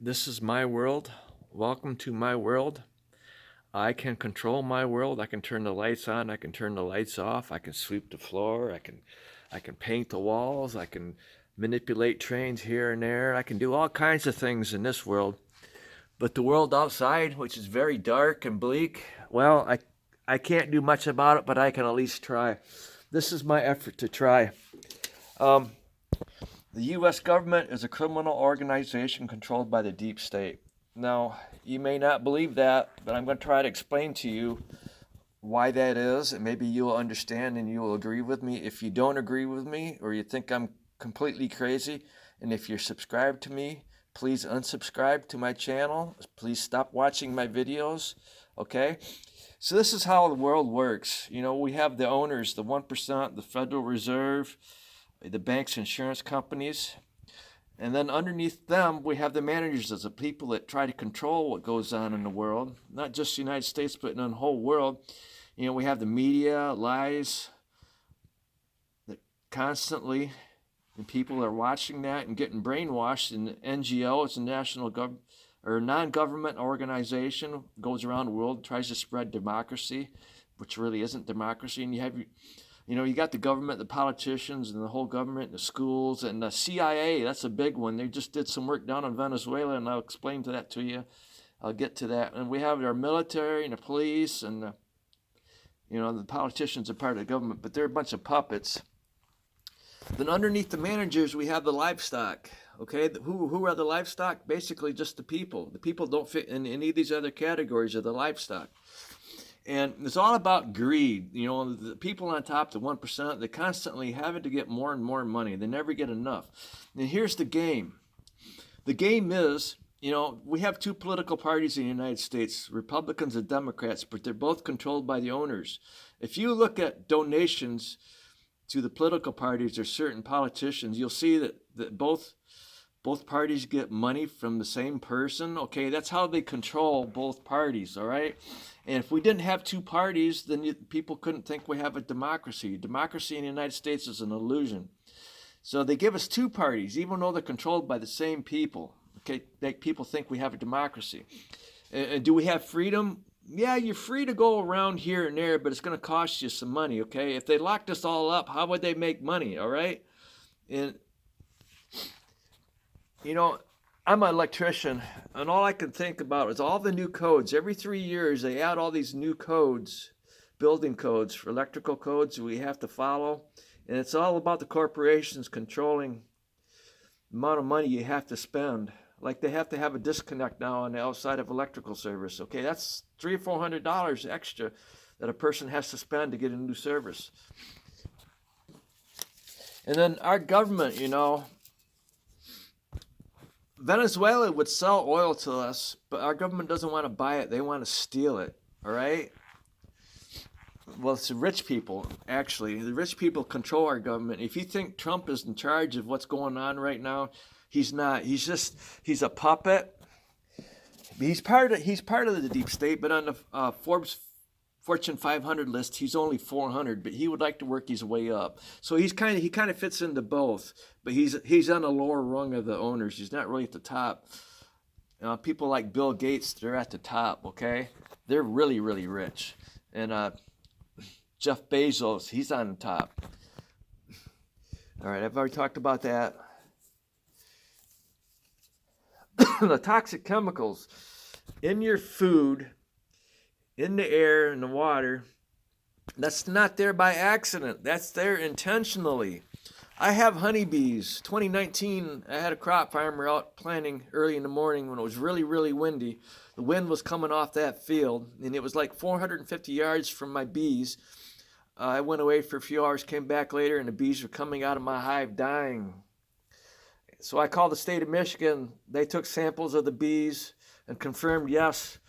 This is my world. Welcome to my world. I can control my world. I can turn the lights on. I can turn the lights off. I can sweep the floor. I can paint the walls. I can manipulate trains here and there. I can do all kinds of things in this world. But the world outside, which is very dark and bleak, well, I can't do much about it, but I can at least try. This is my effort to try. Um, The U.S. government is a criminal organization controlled by the deep state. Now, you may not believe that, but I'm going to try to explain to you why that is, and maybe you'll understand and you'll agree with me. If you don't agree with me or you think I'm completely crazy, and if you're subscribed to me, please unsubscribe to my channel. Please stop watching my videos, okay? So this is how the world works. You know, we have the owners, the 1%, the Federal Reserve, the banks, insurance companies, and then underneath them we have the managers as the people that try to control what goes on in the world, not just the United States but in the whole world. You know, we have the media, lies that constantly, and people are watching that and getting brainwashed. And the NGO, it's a national or non-government organization, goes around the world, tries to spread democracy, which really isn't democracy. And you got the government, the politicians, and the whole government, and the schools, and the CIA. That's a big one. They just did some work down in Venezuela, and I'll explain that to you. I'll get to that. And we have our military and the police, and the politicians are part of the government, but they're a bunch of puppets. Then underneath the managers, we have the livestock. Okay, who are the livestock? Basically, just the people. The people don't fit in any of these other categories of the livestock. And it's all about greed. You know, the people on top, the 1%, they're constantly having to get more and more money. They never get enough. And here's the game. The game is, we have two political parties in the United States, Republicans and Democrats, but they're both controlled by the owners. If you look at donations to the political parties or certain politicians, you'll see that both parties get money from the same person. Okay, that's how they control both parties, all right? And if we didn't have two parties, then people couldn't think we have a democracy. Democracy in the United States is an illusion. So they give us two parties, even though they're controlled by the same people. Okay, people think we have a democracy. And do we have freedom? Yeah, you're free to go around here and there, but it's going to cost you some money, okay? If they locked us all up, how would they make money, all right? And I'm an electrician, and all I can think about is all the new codes. Every 3 years, they add all these new codes, building codes, for electrical codes we have to follow. And it's all about the corporations controlling the amount of money you have to spend. Like they have to have a disconnect now on the outside of electrical service. Okay, that's $300 or $400 extra that a person has to spend to get a new service. And then our government, Venezuela would sell oil to us, but our government doesn't want to buy it. They want to steal it, all right? Well, it's the rich people, actually. The rich people control our government. If you think Trump is in charge of what's going on right now, he's not. He's a puppet. He's part of the deep state, but on the Fortune 500 list, he's only 400, but he would like to work his way up. So he kind of fits into both, but he's on the lower rung of the owners. He's not really at the top. People like Bill Gates, they're at the top. Okay, they're really, really rich, and Jeff Bezos, he's on the top. All right, I've already talked about that. The toxic chemicals in your food, in the air, in the water, that's not there by accident. That's there intentionally. I have honeybees. 2019, I had a crop farmer out planting early in the morning when it was really, really windy. The wind was coming off that field, and it was like 450 yards from my bees. I went away for a few hours, came back later, and the bees were coming out of my hive dying. So I called the state of Michigan. They took samples of the bees and confirmed, yes,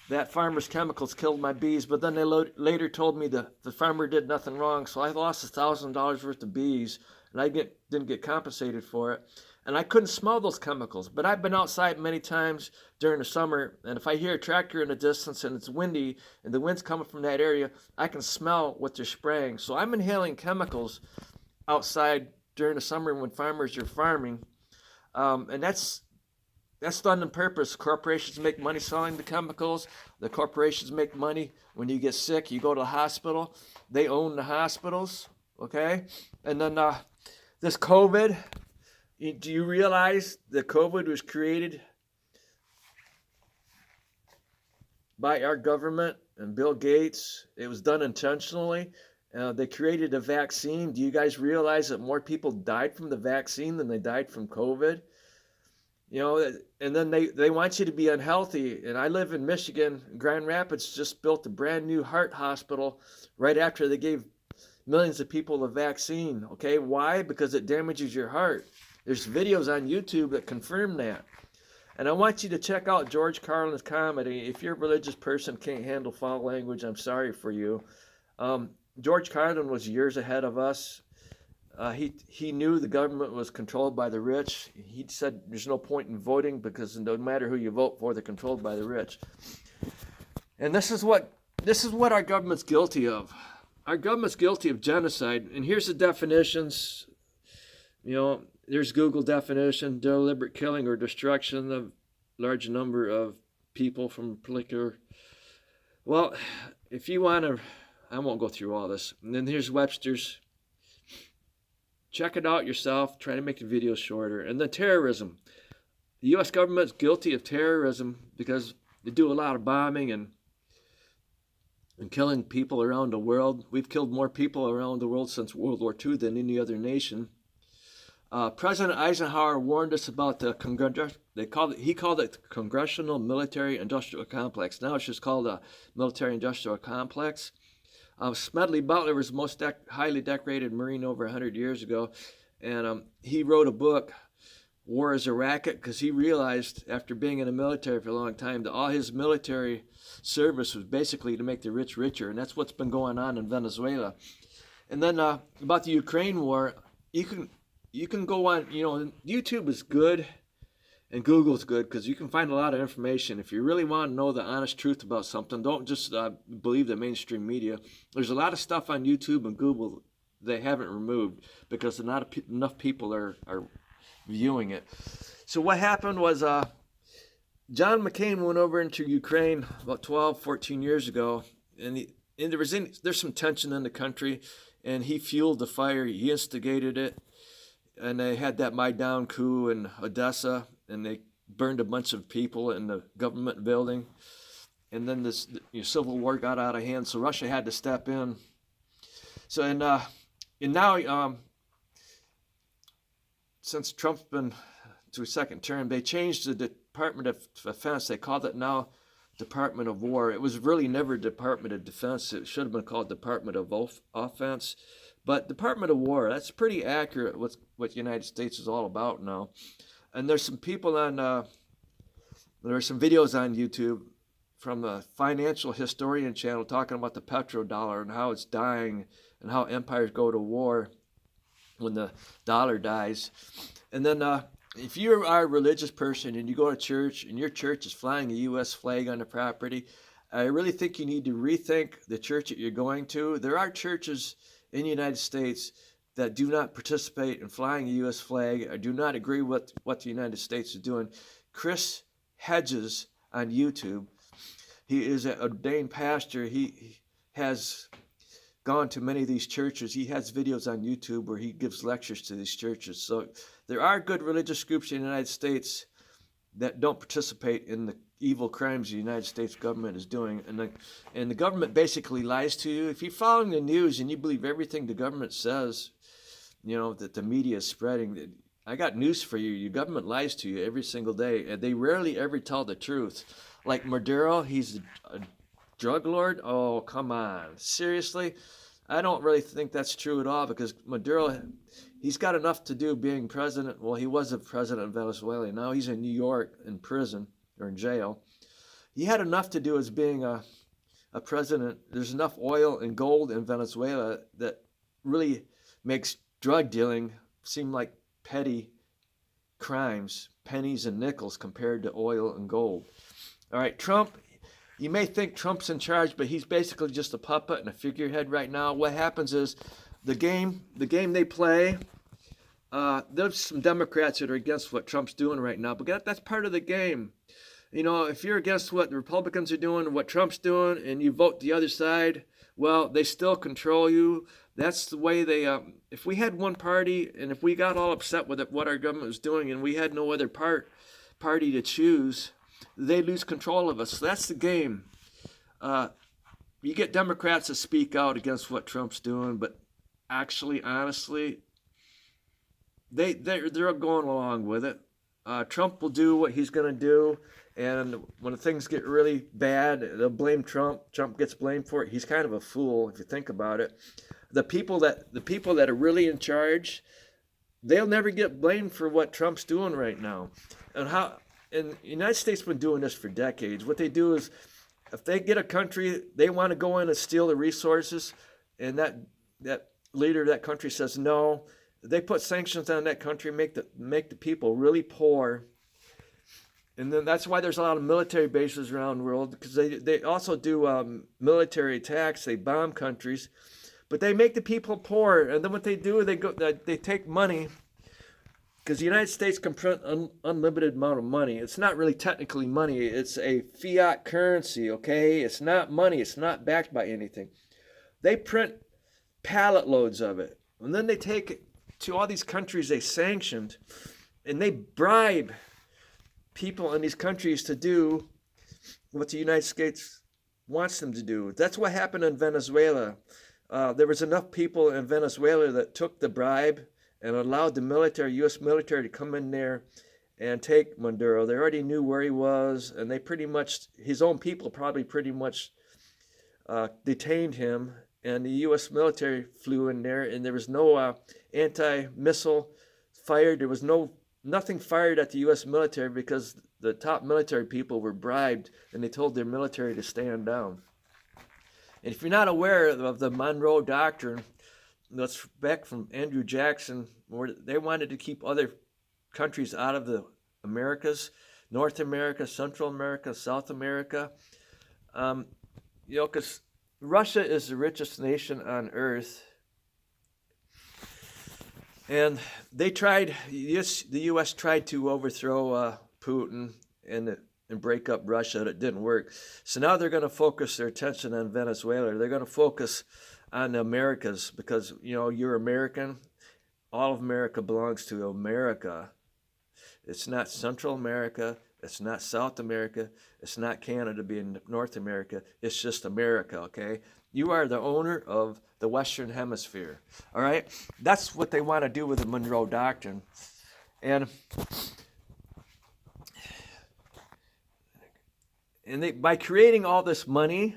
that farmer's chemicals killed my bees. But then they later told me the farmer did nothing wrong. So I lost $1,000 worth of bees, and I didn't get compensated for it. And I couldn't smell those chemicals. But I've been outside many times during the summer, and if I hear a tractor in the distance and it's windy and the wind's coming from that area, I can smell what they're spraying. So I'm inhaling chemicals outside during the summer when farmers are farming. And that's That's done on purpose. Corporations make money selling the chemicals. The corporations make money when you get sick. You go to the hospital. They own the hospitals. Okay, and then this COVID. Do you realize that COVID was created by our government and Bill Gates? It was done intentionally. They created a vaccine. Do you guys realize that more people died from the vaccine than they died from COVID? You know, and then they want you to be unhealthy. And I live in Michigan. Grand Rapids just built a brand new heart hospital right after they gave millions of people the vaccine. Okay, why? Because it damages your heart. There's videos on YouTube that confirm that. And I want you to check out George Carlin's comedy. If you're a religious person, can't handle foul language, I'm sorry for you. George Carlin was years ahead of us. He knew the government was controlled by the rich. He said there's no point in voting because no matter who you vote for, they're controlled by the rich. And this is what our government's guilty of. Our government's guilty of genocide. And here's the definitions. You know, there's Google definition: deliberate killing or destruction of large number of people from particular. Well, if you want to, I won't go through all this. And then here's Webster's. Check it out yourself. Try to make the video shorter. And then terrorism. The U.S. government's guilty of terrorism because they do a lot of bombing and killing people around the world. We've killed more people around the world since World War II than any other nation. President Eisenhower warned us about the he called it the Congressional Military Industrial Complex. Now it's just called a Military Industrial Complex. Smedley Butler was the most highly decorated Marine over 100 years ago, and he wrote a book, War is a Racket, because he realized after being in the military for a long time that all his military service was basically to make the rich richer, and that's what's been going on in Venezuela. And then about the Ukraine war, you can go on, you know, YouTube is good and Google's good because you can find a lot of information. If you really want to know the honest truth about something, don't just believe the mainstream media. There's a lot of stuff on YouTube and Google they haven't removed because not enough people are viewing it. So what happened was John McCain went over into Ukraine about 12, 14 years ago, and there's some tension in the country, and he fueled the fire. He instigated it. And they had that Maidan coup in Odessa, and they burned a bunch of people in the government building. And then this civil war got out of hand, so Russia had to step in. So and now, since Trump's been to his second term, they changed the Department of Defense. They called it now Department of War. It was really never Department of Defense. It should have been called Department of Offense. But Department of War, that's pretty accurate what the United States is all about now. And there's some people there are some videos on YouTube from the Financial Historian channel talking about the petrodollar and how it's dying and how empires go to war when the dollar dies. And then if you are a religious person and you go to church and your church is flying a U.S. flag on the property, I really think you need to rethink the church that you're going to. There are churches in the United States that do not participate in flying a U.S. flag or do not agree with what the United States is doing. Chris Hedges on YouTube, he is an ordained pastor. He has gone to many of these churches. He has videos on YouTube where he gives lectures to these churches. So there are good religious groups in the United States that don't participate in the evil crimes the United States government is doing. And the government basically lies to you. If you're following the news and you believe everything the government says, you know, that the media is spreading, I got news for you. Your government lies to you every single day. And they rarely ever tell the truth. Like Maduro, he's a drug lord. Oh, come on. Seriously? I don't really think that's true at all because Maduro, he's got enough to do being president. Well, he was a president of Venezuela. Now he's in New York in prison or in jail. He had enough to do as being a president. There's enough oil and gold in Venezuela that really makes drug dealing seem like petty crimes, pennies and nickels compared to oil and gold. All right, Trump, you may think Trump's in charge, but he's basically just a puppet and a figurehead right now. What happens is the game they play, There's some Democrats that are against what Trump's doing right now, but that's part of the game. You know, if you're against what the Republicans are doing, what Trump's doing, and you vote the other side, well, they still control you. That's the way they. If we had one party, and if we got all upset with it, what our government was doing, and we had no other party to choose, they lose control of us. So that's the game. You get Democrats to speak out against what Trump's doing, but actually, honestly, they're going along with it. Trump will do what he's going to do, and when things get really bad, they'll blame Trump. Trump gets blamed for it. He's kind of a fool if you think about it. The people that are really in charge, they'll never get blamed for what Trump's doing right now. And the United States has been doing this for decades. What they do is, if they get a country, they want to go in and steal the resources, and that leader of that country says no. They put sanctions on that country, make the people really poor, and then that's why there's a lot of military bases around the world, because they also do military attacks. They bomb countries, but they make the people poor, and then what they do, they take money, because the United States can print unlimited amount of money. It's not really technically money. It's a fiat currency, okay? It's not money. It's not backed by anything. They print pallet loads of it, and then they take it to all these countries they sanctioned, and they bribe people in these countries to do what the United States wants them to do. That's what happened in Venezuela. There was enough people in Venezuela that took the bribe and allowed the U.S. military to come in there and take Maduro. They already knew where he was, and his own people probably pretty much detained him. And the U.S. military flew in there, and there was no anti-missile fired. There was nothing fired at the U.S. military because the top military people were bribed, and they told their military to stand down. And if you're not aware of the Monroe Doctrine, that's back from Andrew Jackson, where they wanted to keep other countries out of the Americas, North America, Central America, South America. Because Russia is the richest nation on earth, and the U.S. tried to overthrow Putin and break up Russia. It didn't work. So now they're going to focus their attention on Venezuela. They're going to focus on the Americas, because you're American. All of America belongs to America. It's not Central America. It's not South America. It's not Canada being North America. It's just America, okay? You are the owner of the Western Hemisphere, all right? That's what they want to do with the Monroe Doctrine. And by creating all this money,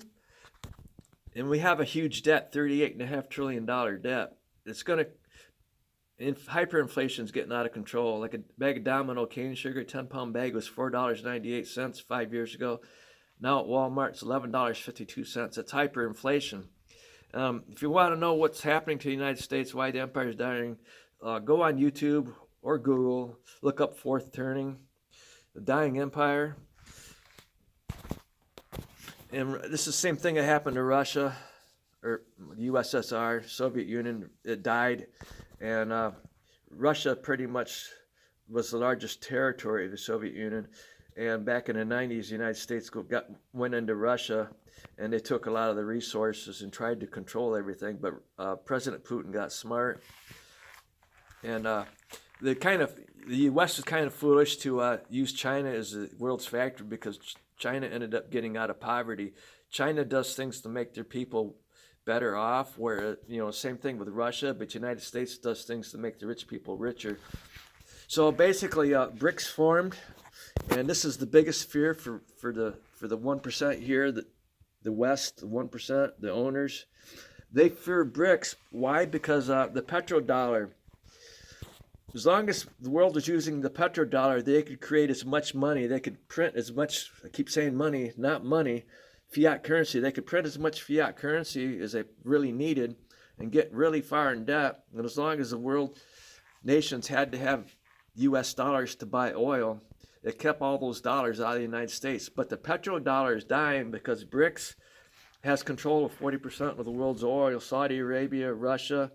and we have a huge debt, $38.5 trillion debt, it's going to, hyperinflation is getting out of control. Like a bag of Domino cane sugar, 10-pound bag was $4.98 5 years ago. Now at Walmart, it's $11.52. It's hyperinflation. If you want to know what's happening to the United States, why the empire is dying, go on YouTube or Google, look up Fourth Turning, the dying empire. And this is the same thing that happened to Russia, or the USSR, Soviet Union. It died. And Russia pretty much was the largest territory of the Soviet Union. And back in the 90s, the United States went into Russia, and they took a lot of the resources and tried to control everything. But President Putin got smart. And the U.S. is kind of foolish to use China as the world's factory, because China ended up getting out of poverty. China does things to make their people better off, where same thing with Russia, but the United States does things to make the rich people richer. So basically, BRICS formed, and this is the biggest fear for the 1% here, the West, the 1%, the owners. They fear BRICS. Why? Because the petrodollar. As long as the world was using the petrodollar, they could create as much money. They could print as much. I keep saying money, not money. Fiat currency. They could print as much fiat currency as they really needed and get really far in debt. And as long as the world nations had to have U.S. dollars to buy oil, it kept all those dollars out of the United States. But the petrodollar is dying because BRICS has control of 40% of the world's oil. Saudi Arabia, Russia,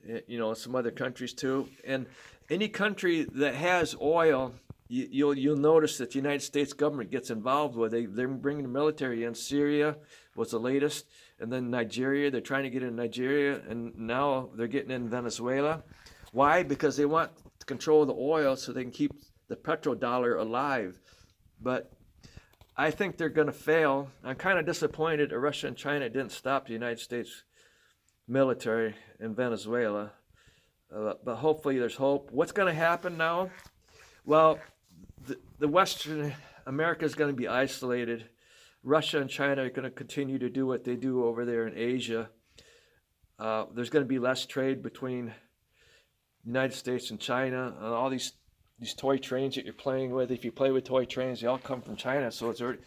you know, some other countries too. And any country that has oil, you'll notice that the United States government gets involved with. They're bringing the military in. Syria was the latest, and then Nigeria. They're trying to get in Nigeria, and now they're getting in Venezuela. Why? Because they want to control the oil so they can keep the petrodollar alive. But I think they're going to fail. I'm kind of disappointed that Russia and China didn't stop the United States military in Venezuela. But hopefully there's hope. What's going to happen now? Well, the Western America is going to be isolated. Russia and China are going to continue to do what they do over there in Asia. There's going to be less trade between the United States and China. All these toy trains that you're playing with, if you play with toy trains, they all come from China. So it's already,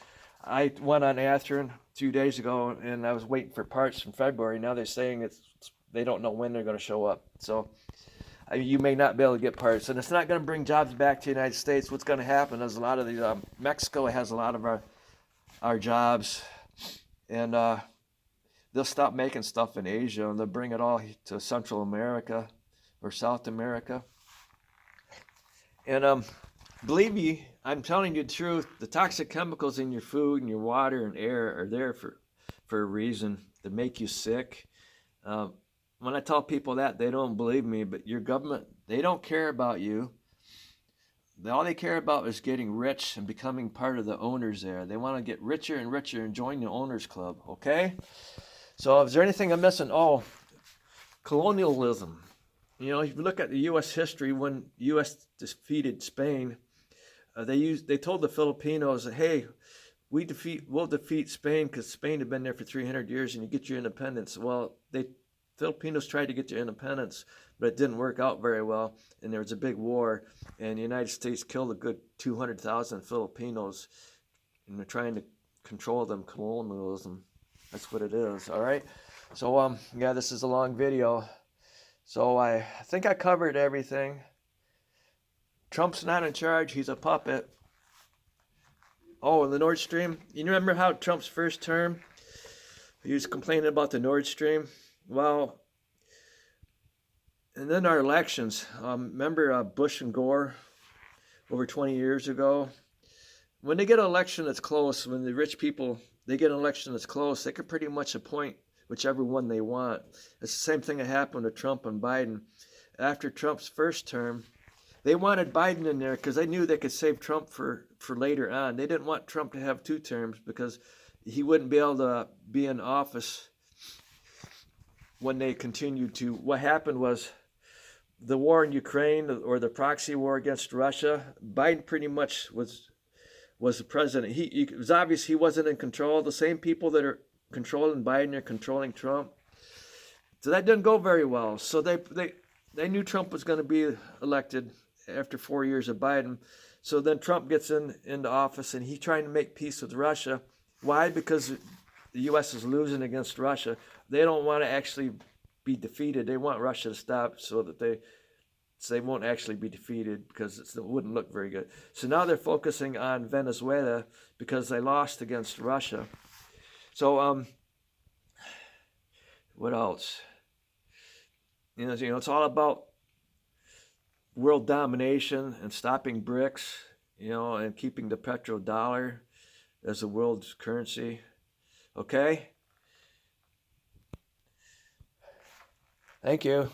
I went on Athearn a few days ago, and I was waiting for parts from February. Now they're saying they don't know when they're going to show up. So you may not be able to get parts, and it's not going to bring jobs back to the United States. What's going to happen is a lot of the Mexico has a lot of our jobs, and they'll stop making stuff in Asia, and they'll bring it all to Central America or South America. And believe me, I'm telling you the truth. The toxic chemicals in your food and your water and air are there for a reason, to make you sick. When I tell people that, they don't believe me, but your government, they don't care about you. All they care about is getting rich and becoming part of the owners there. They want to get richer and richer and join the owners club, okay? So is there anything I'm missing? Oh, colonialism. You know, if you look at the U.S. history, when the U.S. defeated Spain, they told the Filipinos, hey, we'll defeat Spain because Spain had been there for 300 years and you get your independence. Well, Filipinos tried to get their independence, but it didn't work out very well, and there was a big war, and the United States killed a good 200,000 Filipinos, and they're trying to control them. Colonialism, that's what it is, all right? So, yeah, this is a long video. So I think I covered everything. Trump's not in charge. He's a puppet. Oh, and the Nord Stream. You remember how Trump's first term, he was complaining about the Nord Stream? Well, and then our elections. Remember Bush and Gore over 20 years ago? When they get an election that's close, when the rich people, they get an election that's close, they can pretty much appoint whichever one they want. It's the same thing that happened to Trump and Biden. After Trump's first term, they wanted Biden in there because they knew they could save Trump for later on. They didn't want Trump to have 2 terms because he wouldn't be able to be in office when they continued to. What happened was the war in Ukraine, or the proxy war against Russia, Biden pretty much was the president. It was obvious he wasn't in control. The same people that are controlling Biden are controlling Trump. So that didn't go very well. So they knew Trump was going to be elected after 4 years of Biden. So then Trump gets into office, and he's trying to make peace with Russia. Why? Because the U.S. is losing against Russia. They don't want to actually be defeated. They want Russia to stop so that they won't actually be defeated, because it wouldn't look very good. So now they're focusing on Venezuela because they lost against Russia. So, what else? You know, it's all about world domination and stopping BRICS, and keeping the petrodollar as the world's currency. Okay? Thank you.